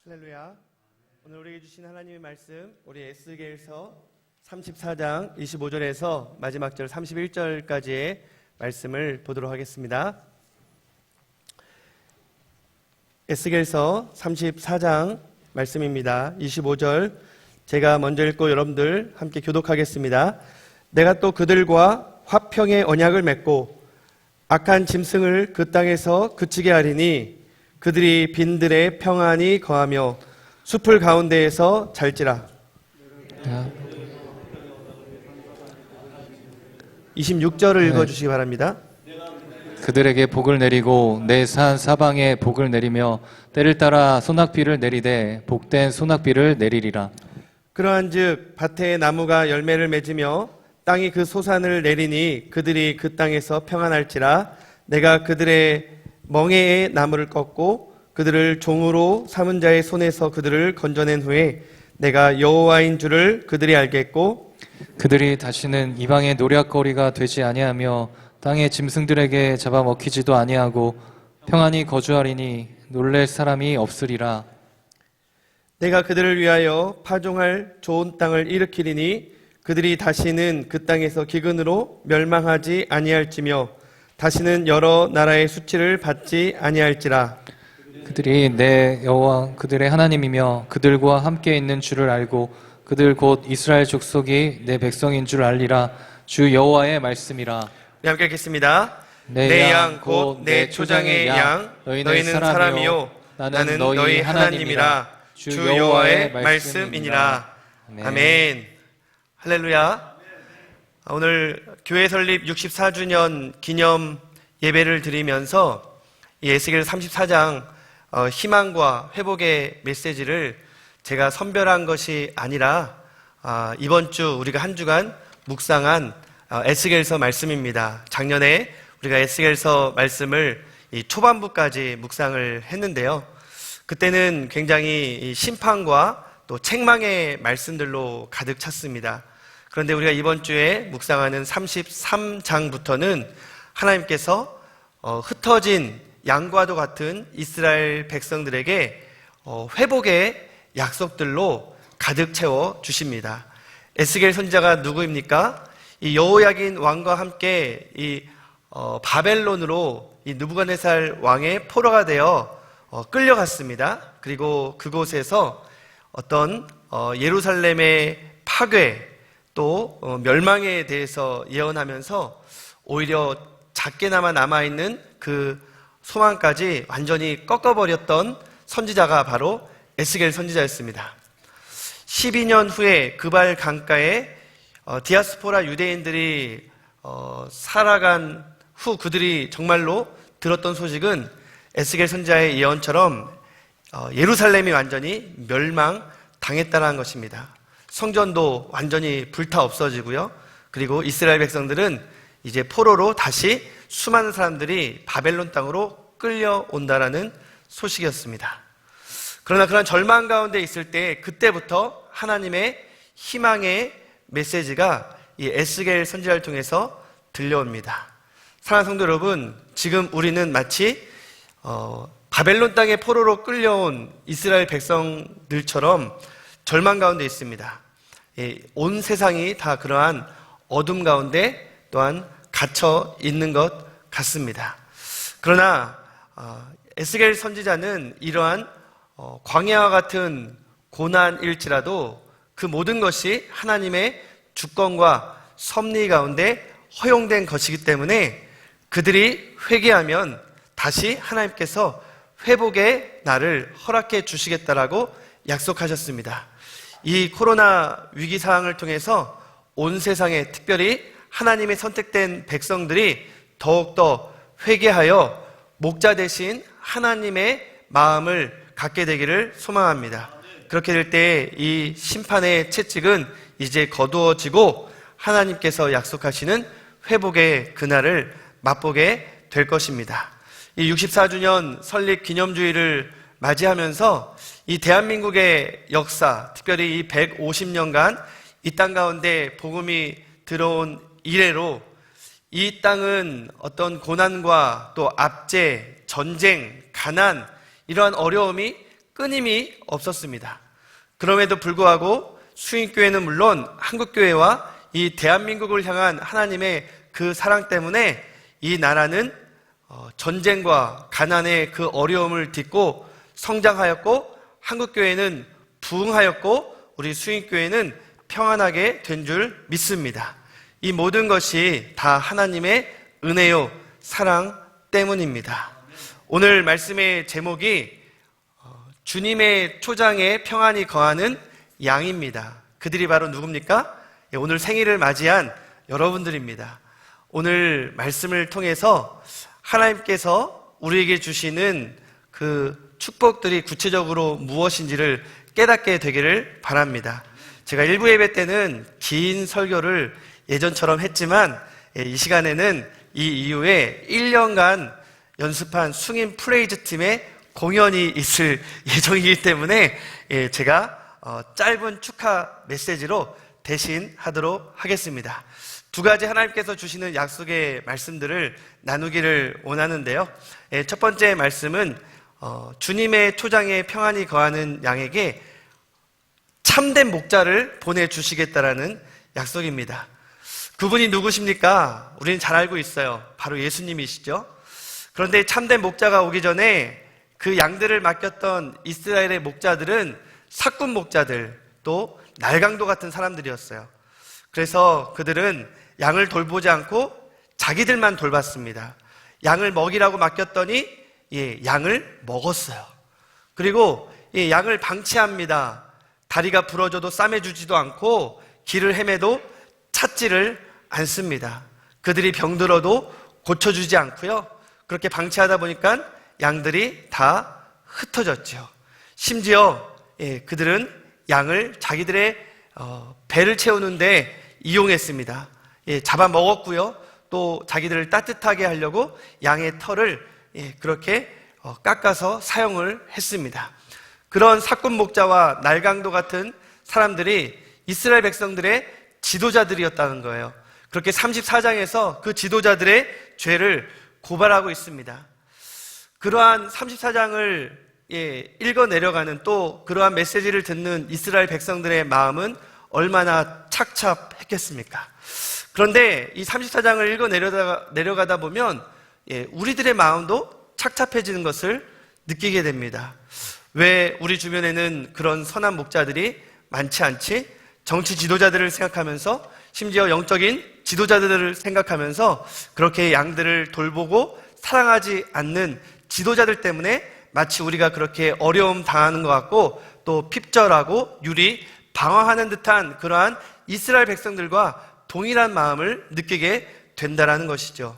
할렐루야. 오늘 우리에게 주신 하나님의 말씀, 우리 에스겔서 34장 25절에서 마지막 절 31절까지의 말씀을 보도록 하겠습니다. 에스겔서 34장 말씀입니다. 25절 제가 먼저 읽고 여러분들 함께 교독하겠습니다. 내가 또 그들과 화평의 언약을 맺고 악한 짐승을 그 땅에서 그치게 하리니 그들이 빈들에 평안히 거하며 숲을 가운데에서 잘지라. 26절을 읽어주시기 바랍니다. 그들에게 복을 내리고 내 산 사방에 복을 내리며 때를 따라 소낙비를 내리되 복된 소낙비를 내리리라. 그러한즉 밭에 나무가 열매를 맺으며 땅이 그 소산을 내리니 그들이 그 땅에서 평안할지라. 내가 그들의 멍에의 나무를 꺾고 그들을 종으로 삼은 자의 손에서 그들을 건져낸 후에 내가 여호와인 줄을 그들이 알겠고 그들이 다시는 이방의 노략거리가 되지 아니하며 땅의 짐승들에게 잡아먹히지도 아니하고 평안히 거주하리니 놀랄 사람이 없으리라. 내가 그들을 위하여 파종할 좋은 땅을 일으키리니 그들이 다시는 그 땅에서 기근으로 멸망하지 아니할지며 다시는 여러 나라의 수치를 받지 아니할지라. 그들이 내 여호와 그들의 하나님이며 그들과 함께 있는 줄을 알고 그들 곧 이스라엘 족속이 내 백성인 줄 알리라. 주 여호와의 말씀이라. 네, 함께 읽겠습니다. 내 양 곧 내 초장의 양 너희는 사람이요 나는 너희 하나님이라. 주 여호와의 말씀이니라. 아멘. 할렐루야. 오늘 교회 설립 64주년 기념 예배를 드리면서 이 에스겔 34장 희망과 회복의 메시지를 제가 선별한 것이 아니라 이번 주 우리가 한 주간 묵상한 에스겔서 말씀입니다. 작년에 우리가 에스겔서 말씀을 이 초반부까지 묵상을 했는데요. 그때는 굉장히 심판과 또 책망의 말씀들로 가득 찼습니다. 그런데 우리가 이번 주에 묵상하는 33장부터는 하나님께서 흩어진 양과도 같은 이스라엘 백성들에게 회복의 약속들로 가득 채워 주십니다. 에스겔 선지자가 누구입니까? 이 여호야긴 왕과 함께 이 바벨론으로 이 느부갓네살 왕의 포로가 되어 끌려갔습니다. 그리고 그곳에서 어떤 예루살렘의 파괴 또 멸망에 대해서 예언하면서 오히려 작게나마 남아있는 그 소망까지 완전히 꺾어버렸던 선지자가 바로 에스겔 선지자였습니다. 12년 후에 그발 강가에 디아스포라 유대인들이 살아간 후 그들이 정말로 들었던 소식은 에스겔 선지자의 예언처럼 예루살렘이 완전히 멸망당했다는 것입니다. 성전도 완전히 불타 없어지고요. 그리고 이스라엘 백성들은 이제 포로로 다시 수많은 사람들이 바벨론 땅으로 끌려온다라는 소식이었습니다. 그러나 그런 절망 가운데 있을 때 그때부터 하나님의 희망의 메시지가 이 에스겔 선지자를 통해서 들려옵니다. 사랑하는 성도 여러분, 지금 우리는 마치 바벨론 땅에 포로로 끌려온 이스라엘 백성들처럼 절망 가운데 있습니다. 온 세상이 다 그러한 어둠 가운데 또한 갇혀 있는 것 같습니다. 그러나 에스겔 선지자는 이러한 광야와 같은 고난일지라도 그 모든 것이 하나님의 주권과 섭리 가운데 허용된 것이기 때문에 그들이 회개하면 다시 하나님께서 회복의 날을 허락해 주시겠다라고 약속하셨습니다. 이 코로나 위기 상황을 통해서 온 세상에 특별히 하나님의 선택된 백성들이 더욱더 회개하여 목자 대신 하나님의 마음을 갖게 되기를 소망합니다. 그렇게 될 때 이 심판의 채찍은 이제 거두어지고 하나님께서 약속하시는 회복의 그날을 맛보게 될 것입니다. 이 64주년 설립 기념주의를 맞이하면서 이 대한민국의 역사, 특별히 이 150년간 이 땅 가운데 복음이 들어온 이래로 이 땅은 어떤 고난과 또 압제, 전쟁, 가난 이러한 어려움이 끊임이 없었습니다. 그럼에도 불구하고 수인교회는 물론 한국교회와 이 대한민국을 향한 하나님의 그 사랑 때문에 이 나라는 전쟁과 가난의 그 어려움을 딛고 성장하였고, 한국교회는 부흥하였고, 우리 수인교회는 평안하게 된 줄 믿습니다. 이 모든 것이 다 하나님의 은혜요 사랑 때문입니다. 오늘 말씀의 제목이 주님의 초장에 평안이 거하는 양입니다. 그들이 바로 누굽니까? 오늘 생일을 맞이한 여러분들입니다. 오늘 말씀을 통해서 하나님께서 우리에게 주시는 그 축복들이 구체적으로 무엇인지를 깨닫게 되기를 바랍니다. 제가 일부 예배 때는 긴 설교를 예전처럼 했지만, 이 시간에는 이 이후에 1년간 연습한 숭인 프레이즈 팀의 공연이 있을 예정이기 때문에 제가 짧은 축하 메시지로 대신 하도록 하겠습니다. 두 가지 하나님께서 주시는 약속의 말씀들을 나누기를 원하는데요. 첫 번째 말씀은 주님의 초장에 평안이 거하는 양에게 참된 목자를 보내주시겠다라는 약속입니다. 그분이 누구십니까? 우리는 잘 알고 있어요. 바로 예수님이시죠. 그런데 참된 목자가 오기 전에 그 양들을 맡겼던 이스라엘의 목자들은 사꾼 목자들, 또 날강도 같은 사람들이었어요. 그래서 그들은 양을 돌보지 않고 자기들만 돌봤습니다. 양을 먹이라고 맡겼더니 양을 먹었어요. 그리고 양을 방치합니다. 다리가 부러져도 싸매주지도 않고 길을 헤매도 찾지를 않습니다. 그들이 병들어도 고쳐주지 않고요. 그렇게 방치하다 보니까 양들이 다 흩어졌죠. 심지어 그들은 양을 자기들의 배를 채우는데 이용했습니다. 잡아먹었고요. 또 자기들을 따뜻하게 하려고 양의 털을 그렇게 깎아서 사용을 했습니다. 그런 사꾼 목자와 날강도 같은 사람들이 이스라엘 백성들의 지도자들이었다는 거예요. 그렇게 34장에서 그 지도자들의 죄를 고발하고 있습니다. 그러한 34장을 읽어 내려가는, 또 그러한 메시지를 듣는 이스라엘 백성들의 마음은 얼마나 착잡했겠습니까? 그런데 이 34장을 읽어 내려가다 보면 우리들의 마음도 착잡해지는 것을 느끼게 됩니다. 왜 우리 주변에는 그런 선한 목자들이 많지 않지? 정치 지도자들을 생각하면서, 심지어 영적인 지도자들을 생각하면서 그렇게 양들을 돌보고 사랑하지 않는 지도자들 때문에 마치 우리가 그렇게 어려움 당하는 것 같고, 또 핍절하고 유리 방황하는 듯한 그러한 이스라엘 백성들과 동일한 마음을 느끼게 된다는 것이죠.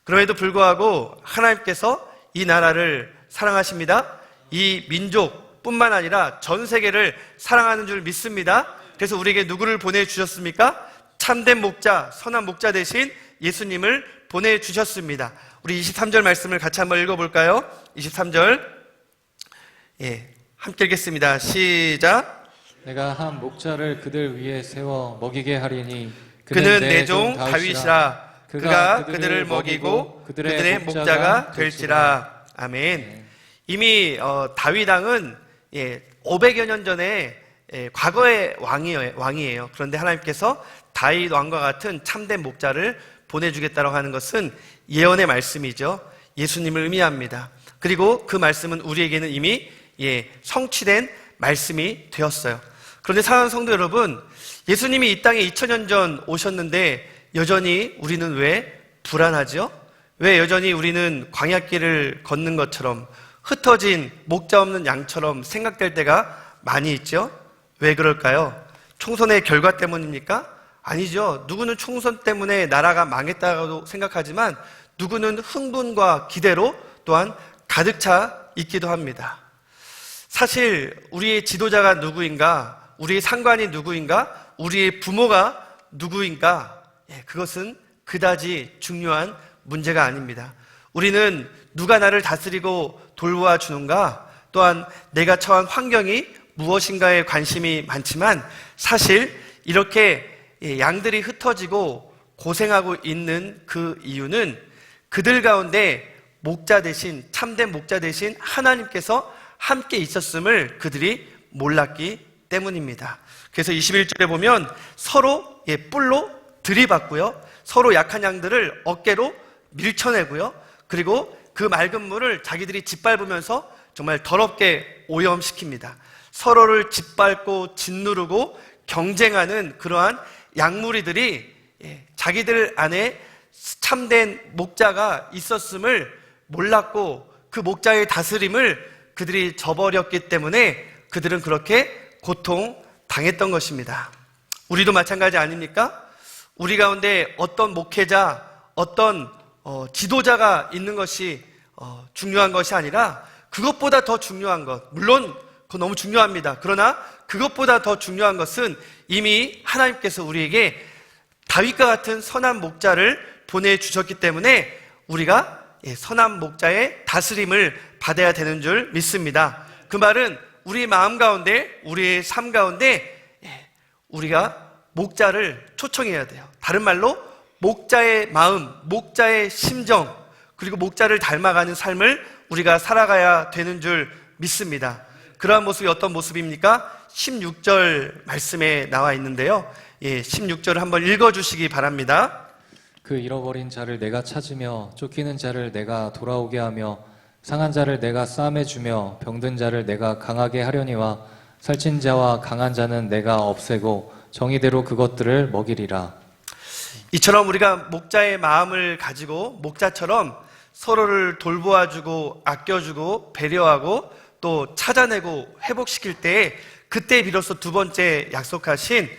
그럼에도 불구하고 하나님께서 이 나라를 사랑하십니다. 이 민족뿐만 아니라 전 세계를 사랑하는 줄 믿습니다. 그래서 우리에게 누구를 보내주셨습니까? 참된 목자, 선한 목자 대신 예수님을 보내주셨습니다. 우리 23절 말씀을 같이 한번 읽어볼까요? 23절 함께 읽겠습니다. 시작. 내가 한 목자를 그들 위에 세워 먹이게 하리니 그는 내 종 다윗이라. 그가 그들을 먹이고 그들의 목자가 될지라. 아멘. 이미 다윗 왕은 500여 년 전에 과거의 왕이에요. 그런데 하나님께서 다윗 왕과 같은 참된 목자를 보내주겠다고 하는 것은 예언의 말씀이죠. 예수님을 의미합니다. 그리고 그 말씀은 우리에게는 이미 성취된 말씀이 되었어요. 그런데 사랑하는 성도 여러분, 예수님이 이 땅에 2000년 전 오셨는데 여전히 우리는 왜 불안하죠? 왜 여전히 우리는 광야길을 걷는 것처럼 흩어진 목자 없는 양처럼 생각될 때가 많이 있죠? 왜 그럴까요? 총선의 결과 때문입니까? 아니죠. 누구는 총선 때문에 나라가 망했다고 생각하지만 누구는 흥분과 기대로 또한 가득 차 있기도 합니다. 사실 우리의 지도자가 누구인가? 우리의 상관이 누구인가? 우리의 부모가 누구인가? 그것은 그다지 중요한 문제가 아닙니다. 우리는 누가 나를 다스리고 돌보아 주는가? 또한 내가 처한 환경이 무엇인가에 관심이 많지만, 사실 이렇게 양들이 흩어지고 고생하고 있는 그 이유는 그들 가운데 목자 대신, 참된 목자 대신 하나님께서 함께 있었음을 그들이 몰랐기 때문입니다. 그래서 21절에 보면 서로 뿔로 들이받고요, 서로 약한 양들을 어깨로 밀쳐내고요, 그리고 그 맑은 물을 자기들이 짓밟으면서 정말 더럽게 오염시킵니다. 서로를 짓밟고 짓누르고 경쟁하는 그러한 양무리들이 자기들 안에 참된 목자가 있었음을 몰랐고 그 목자의 다스림을 그들이 저버렸기 때문에 그들은 그렇게 고통당했던 것입니다. 우리도 마찬가지 아닙니까? 우리 가운데 어떤 목회자, 어떤 지도자가 있는 것이 중요한 것이 아니라 그것보다 더 중요한 것, 물론 그거 너무 중요합니다. 그러나 그것보다 더 중요한 것은 이미 하나님께서 우리에게 다윗과 같은 선한 목자를 보내주셨기 때문에 우리가 선한 목자의 다스림을 받아야 되는 줄 믿습니다. 그 말은 우리 마음 가운데, 우리의 삶 가운데 우리가 목자를 초청해야 돼요. 다른 말로 목자의 마음, 목자의 심정, 그리고 목자를 닮아가는 삶을 우리가 살아가야 되는 줄 믿습니다. 그러한 모습이 어떤 모습입니까? 16절 말씀에 나와 있는데요, 16절을 한번 읽어주시기 바랍니다. 그 잃어버린 자를 내가 찾으며 쫓기는 자를 내가 돌아오게 하며 상한 자를 내가 싸매주며 병든 자를 내가 강하게 하려니와 살찐 자와 강한 자는 내가 없애고 정의대로 그것들을 먹이리라. 이처럼 우리가 목자의 마음을 가지고 목자처럼 서로를 돌보아주고 아껴주고 배려하고 또 찾아내고 회복시킬 때, 그때 비로소 두 번째 약속하신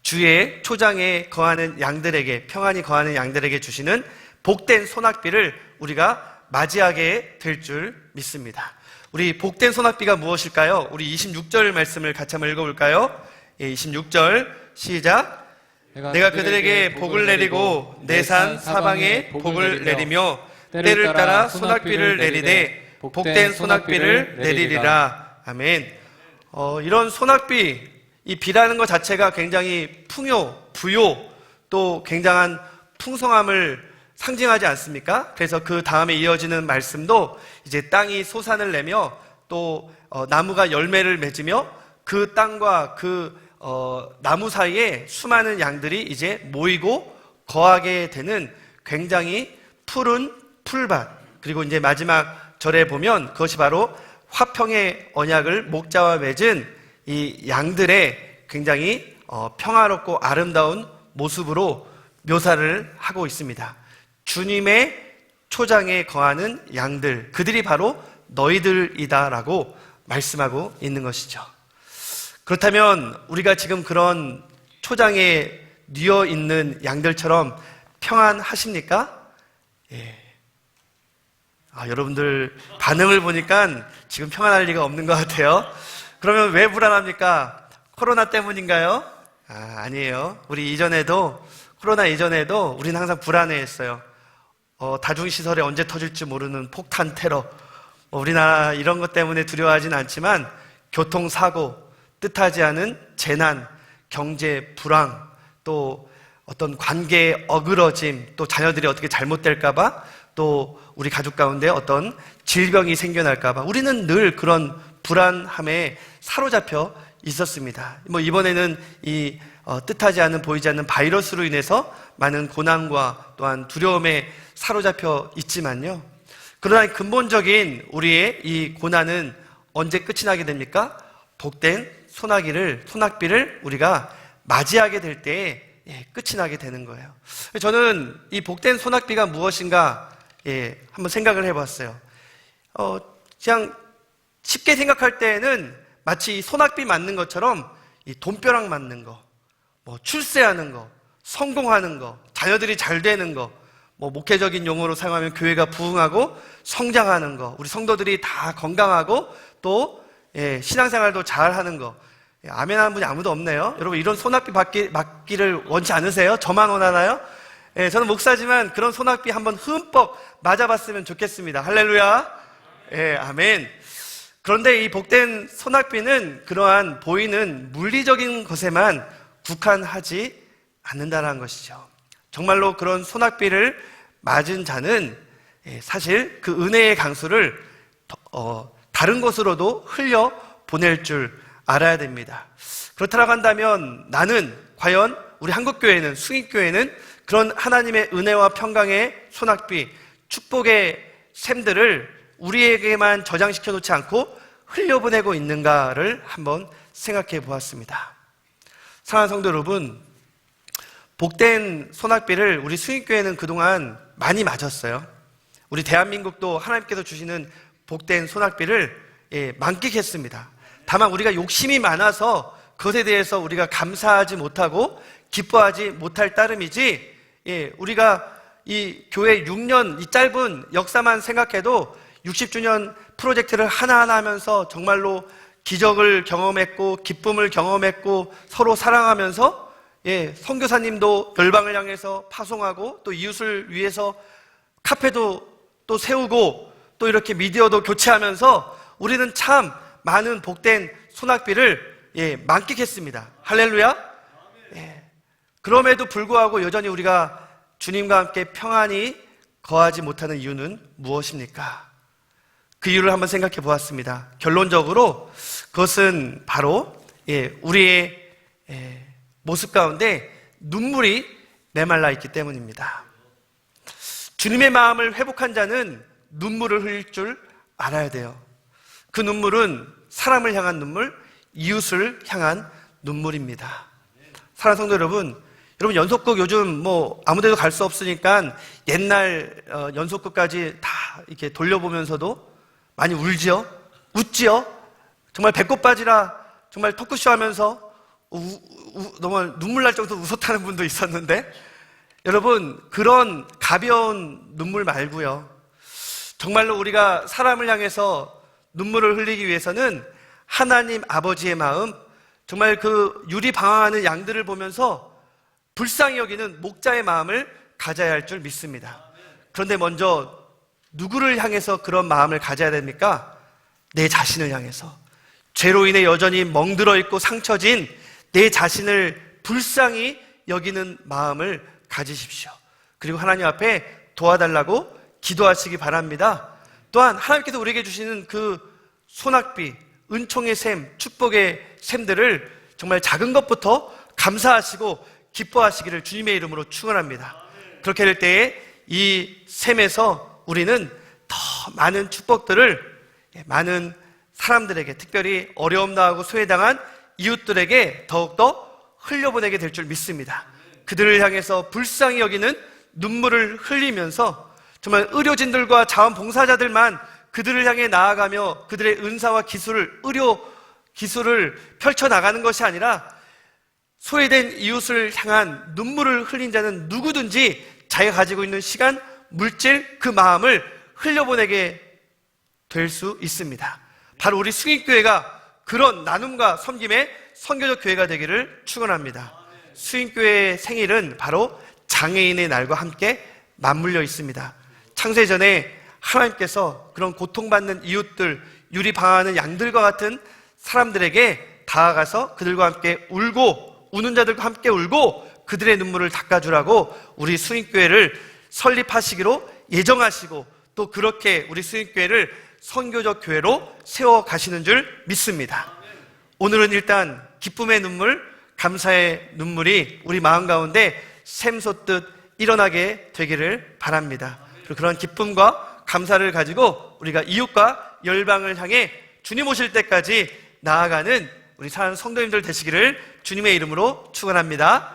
주의 초장에 거하는 양들에게, 평안히 거하는 양들에게 주시는 복된 소낙비를 우리가 맞이하게 될 줄 믿습니다. 우리 복된 소낙비가 무엇일까요? 우리 26절 말씀을 같이 한번 읽어볼까요? 26절 시작. 내가 그들에게 복을 내리고 내 산 사방에 복을 내리며 때를 따라 소낙비를 내리되 복된 소낙비를 내리리라. 아멘. 이런 소낙비, 이 비라는 것 자체가 굉장히 풍요, 부요, 또 굉장한 풍성함을 상징하지 않습니까? 그래서 그 다음에 이어지는 말씀도 이제 땅이 소산을 내며 또 나무가 열매를 맺으며 그 땅과 그 나무 사이에 수많은 양들이 이제 모이고 거하게 되는 굉장히 푸른 풀밭, 그리고 이제 마지막 절에 보면 그것이 바로 화평의 언약을 목자와 맺은 이 양들의 굉장히 평화롭고 아름다운 모습으로 묘사를 하고 있습니다. 주님의 초장에 거하는 양들, 그들이 바로 너희들이다라고 말씀하고 있는 것이죠. 그렇다면 우리가 지금 그런 초장에 뉘어 있는 양들처럼 평안하십니까? 여러분들 반응을 보니까 지금 평안할 리가 없는 것 같아요. 그러면 왜 불안합니까? 코로나 때문인가요? 아니에요. 우리 이전에도, 코로나 이전에도 우리는 항상 불안해했어요. 다중시설에 언제 터질지 모르는 폭탄 테러, 우리나라 이런 것 때문에 두려워하진 않지만 교통사고, 뜻하지 않은 재난, 경제 불황, 또 어떤 관계의 어그러짐, 또 자녀들이 어떻게 잘못될까봐, 또 우리 가족 가운데 어떤 질병이 생겨날까봐 우리는 늘 그런 불안함에 사로잡혀 있었습니다. 이번에는 이 뜻하지 않은, 보이지 않는 바이러스로 인해서 많은 고난과 또한 두려움에 사로잡혀 있지만요, 그러나 근본적인 우리의 이 고난은 언제 끝이 나게 됩니까? 복된 소낙비를 우리가 맞이하게 될 때 끝이 나게 되는 거예요. 저는 이 복된 소낙비가 무엇인가 한번 생각을 해봤어요. 그냥 쉽게 생각할 때에는 마치 이 소낙비 맞는 것처럼 이 돈벼락 맞는 거, 출세하는 거, 성공하는 거, 자녀들이 잘 되는 거, 목회적인 용어로 사용하면 교회가 부흥하고 성장하는 거, 우리 성도들이 다 건강하고 또 신앙생활도 잘 하는 거. 아멘 하는 분이 아무도 없네요. 여러분, 이런 소낙비 받기를 원치 않으세요? 저만 원하나요? 저는 목사지만 그런 소낙비 한번 흠뻑 맞아봤으면 좋겠습니다. 할렐루야. 아멘. 그런데 이 복된 소낙비는 그러한 보이는 물리적인 것에만 국한하지 않는다는 것이죠. 정말로 그런 소낙비를 맞은 자는 사실 그 은혜의 강수를 다른 곳으로도 흘려 보낼 줄 알아야 됩니다. 그렇다고 한다면 나는 과연 우리 한국교회는, 수익교회는 그런 하나님의 은혜와 평강의 소낙비, 축복의 샘들을 우리에게만 저장시켜 놓지 않고 흘려보내고 있는가를 한번 생각해 보았습니다. 사랑하는 성도 여러분, 복된 소낙비를 우리 수익교회는 그동안 많이 맞았어요. 우리 대한민국도 하나님께서 주시는 복된 소낙비를 만끽했습니다. 다만 우리가 욕심이 많아서 그것에 대해서 우리가 감사하지 못하고 기뻐하지 못할 따름이지, 우리가 이 교회 6년 이 짧은 역사만 생각해도 60주년 프로젝트를 하나하나 하면서 정말로 기적을 경험했고 기쁨을 경험했고 서로 사랑하면서 선교사님도 열방을 향해서 파송하고 또 이웃을 위해서 카페도 또 세우고 또 이렇게 미디어도 교체하면서 우리는 참 많은 복된 소낙비를 만끽했습니다. 할렐루야. 그럼에도 불구하고 여전히 우리가 주님과 함께 평안히 거하지 못하는 이유는 무엇입니까? 그 이유를 한번 생각해 보았습니다. 결론적으로 그것은 바로 우리의 모습 가운데 눈물이 메말라 있기 때문입니다. 주님의 마음을 회복한 자는 눈물을 흘릴 줄 알아야 돼요. 그 눈물은 사람을 향한 눈물, 이웃을 향한 눈물입니다. 사랑하는 성도 여러분, 연속극 요즘 아무데도 갈 수 없으니까 옛날 연속극까지 다 이렇게 돌려보면서도 많이 울지요? 웃지요? 정말 배꼽 빠지라 정말 토크쇼 하면서 너무 눈물 날 정도로 웃었다는 분도 있었는데, 여러분, 그런 가벼운 눈물 말고요, 정말로 우리가 사람을 향해서 눈물을 흘리기 위해서는 하나님 아버지의 마음, 정말 그 유리 방황하는 양들을 보면서 불쌍히 여기는 목자의 마음을 가져야 할 줄 믿습니다. 그런데 먼저 누구를 향해서 그런 마음을 가져야 됩니까? 내 자신을 향해서. 죄로 인해 여전히 멍들어 있고 상처진 내 자신을 불쌍히 여기는 마음을 가지십시오. 그리고 하나님 앞에 도와달라고 기도하시기 바랍니다. 또한 하나님께서 우리에게 주시는 그 소낙비, 은총의 샘, 축복의 샘들을 정말 작은 것부터 감사하시고 기뻐하시기를 주님의 이름으로 축원합니다. 그렇게 될 때에 이 샘에서 우리는 더 많은 축복들을 많은 사람들에게, 특별히 어려움 당하고 소외당한 이웃들에게 더욱더 흘려보내게 될 줄 믿습니다. 그들을 향해서 불쌍히 여기는 눈물을 흘리면서 정말 의료진들과 자원봉사자들만 그들을 향해 나아가며 그들의 은사와 의료 기술을 펼쳐나가는 것이 아니라 소외된 이웃을 향한 눈물을 흘린 자는 누구든지 자기가 가지고 있는 시간, 물질, 그 마음을 흘려보내게 될 수 있습니다. 바로 우리 수익교회가 그런 나눔과 섬김의 선교적 교회가 되기를 축원합니다. 수익교회의 생일은 바로 장애인의 날과 함께 맞물려 있습니다. 창세전에 하나님께서 그런 고통받는 이웃들, 유리 방황하는 양들과 같은 사람들에게 다가가서 그들과 함께 울고, 우는 자들과 함께 울고 그들의 눈물을 닦아주라고 우리 수익교회를 설립하시기로 예정하시고, 또 그렇게 우리 수익교회를 선교적 교회로 세워가시는 줄 믿습니다. 오늘은 일단 기쁨의 눈물, 감사의 눈물이 우리 마음 가운데 샘솟듯 일어나게 되기를 바랍니다. 그리고 그런 기쁨과 감사를 가지고 우리가 이웃과 열방을 향해 주님 오실 때까지 나아가는 우리 사랑하는 성도님들 되시기를 주님의 이름으로 축원합니다.